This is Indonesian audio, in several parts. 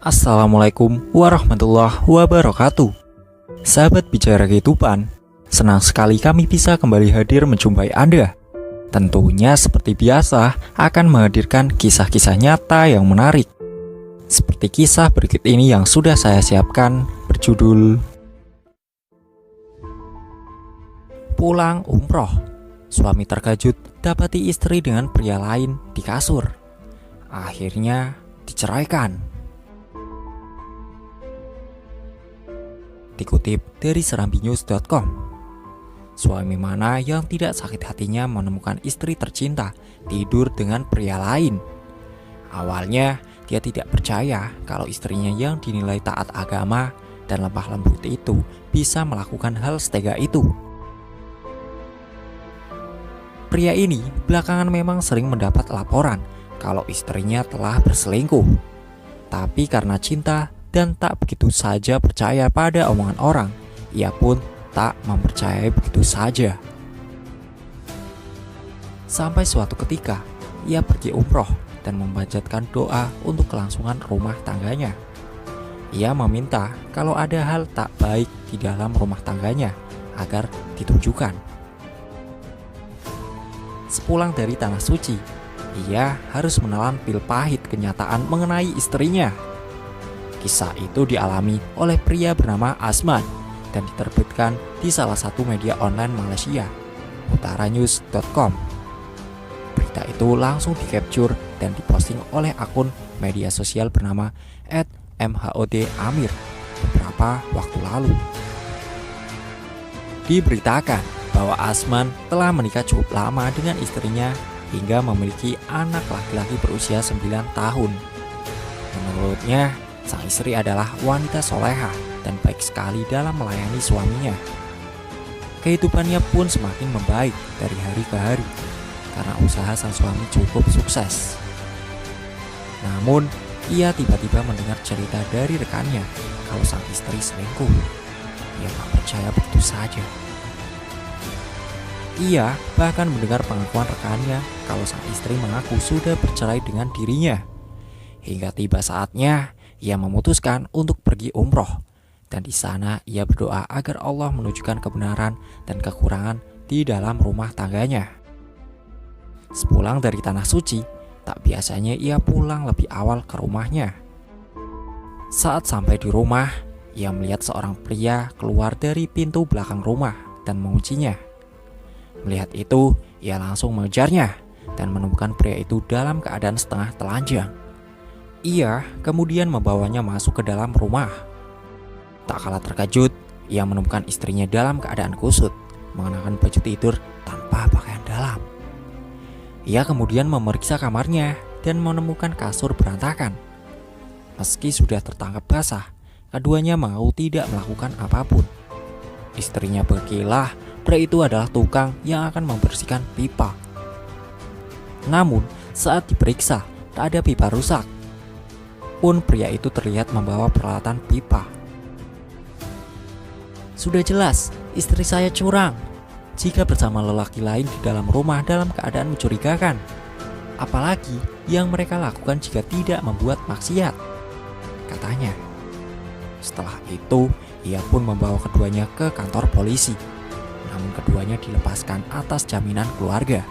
Assalamualaikum warahmatullahi wabarakatuh. Sahabat bicara kehidupan, senang sekali kami bisa kembali hadir menjumpai Anda. Tentunya seperti biasa akan menghadirkan kisah-kisah nyata yang menarik. Seperti kisah berikut ini yang sudah saya siapkan, berjudul Pulang umroh. Suami terkejut dapati istri dengan pria lain di kasur. Akhirnya diceraikan. Dikutip dari serambinews.com, suami mana yang tidak sakit hatinya menemukan istri tercinta tidur dengan pria lain. Awalnya dia tidak percaya kalau istrinya yang dinilai taat agama dan lemah lembut itu bisa melakukan hal setega itu. Pria ini belakangan memang sering mendapat laporan kalau istrinya telah berselingkuh. Tapi karena cinta dan tak begitu saja percaya pada omongan orang, ia pun tak mempercayai begitu saja. Sampai suatu ketika, ia pergi umroh dan memanjatkan doa untuk kelangsungan rumah tangganya. Ia meminta kalau ada hal tak baik di dalam rumah tangganya agar ditunjukkan. Sepulang dari tanah suci, ia harus menelan pil pahit kenyataan mengenai istrinya. Kisah itu dialami oleh pria bernama Asman dan diterbitkan di salah satu media online Malaysia, utaranews.com. Berita itu langsung di-capture dan diposting oleh akun media sosial bernama @mhodamir beberapa waktu lalu. Diberitakan bahwa Asman telah menikah cukup lama dengan istrinya hingga memiliki anak laki-laki berusia 9 tahun. Menurutnya, sang istri adalah wanita soleha dan baik sekali dalam melayani suaminya. Kehidupannya pun semakin membaik dari hari ke hari karena usaha sang suami cukup sukses. Namun, ia tiba-tiba mendengar cerita dari rekannya kalau sang istri selingkuh. Ia tak percaya begitu saja. Ia bahkan mendengar pengakuan rekannya kalau sang istri mengaku sudah bercerai dengan dirinya. Hingga tiba saatnya ia memutuskan untuk pergi umroh, dan di sana ia berdoa agar Allah menunjukkan kebenaran dan kekurangan di dalam rumah tangganya. Sepulang dari tanah suci, tak biasanya ia pulang lebih awal ke rumahnya. Saat sampai di rumah, ia melihat seorang pria keluar dari pintu belakang rumah dan menguncinya. Melihat itu, ia langsung mengejarnya dan menemukan pria itu dalam keadaan setengah telanjang. Ia kemudian membawanya masuk ke dalam rumah. Tak kalah terkejut, ia menemukan istrinya dalam keadaan kusut, mengenakan baju tidur tanpa pakaian dalam. Ia kemudian memeriksa kamarnya dan menemukan kasur berantakan. Meski sudah tertangkap basah, keduanya mau tidak melakukan apapun. Istrinya berkilah, pria itu adalah tukang yang akan membersihkan pipa. Namun, saat diperiksa, tak ada pipa rusak. Pun pria itu terlihat membawa peralatan pipa. Sudah jelas, istri saya curang jika bersama lelaki lain di dalam rumah dalam keadaan mencurigakan. Apalagi yang mereka lakukan jika tidak membuat maksiat, katanya. Setelah itu, ia pun membawa keduanya ke kantor polisi. Namun keduanya dilepaskan atas jaminan keluarga.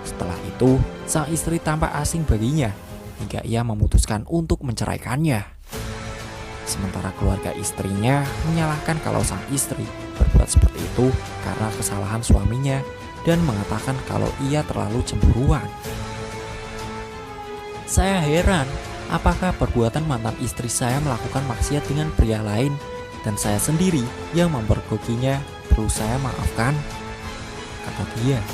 Setelah itu, sang istri tampak asing baginya hingga ia memutuskan untuk menceraikannya. Sementara keluarga istrinya menyalahkan kalau sang istri berbuat seperti itu karena kesalahan suaminya dan mengatakan kalau ia terlalu cemburuan. Saya heran, apakah perbuatan mantan istri saya melakukan maksiat dengan pria lain dan saya sendiri yang mempergokinya perlu saya maafkan, kata dia.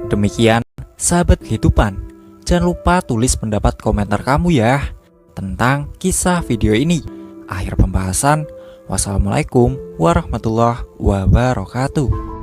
Demikian sahabat kehidupan, jangan lupa tulis pendapat komentar kamu ya tentang kisah video ini. Akhir pembahasan, wassalamualaikum warahmatullahi wabarakatuh.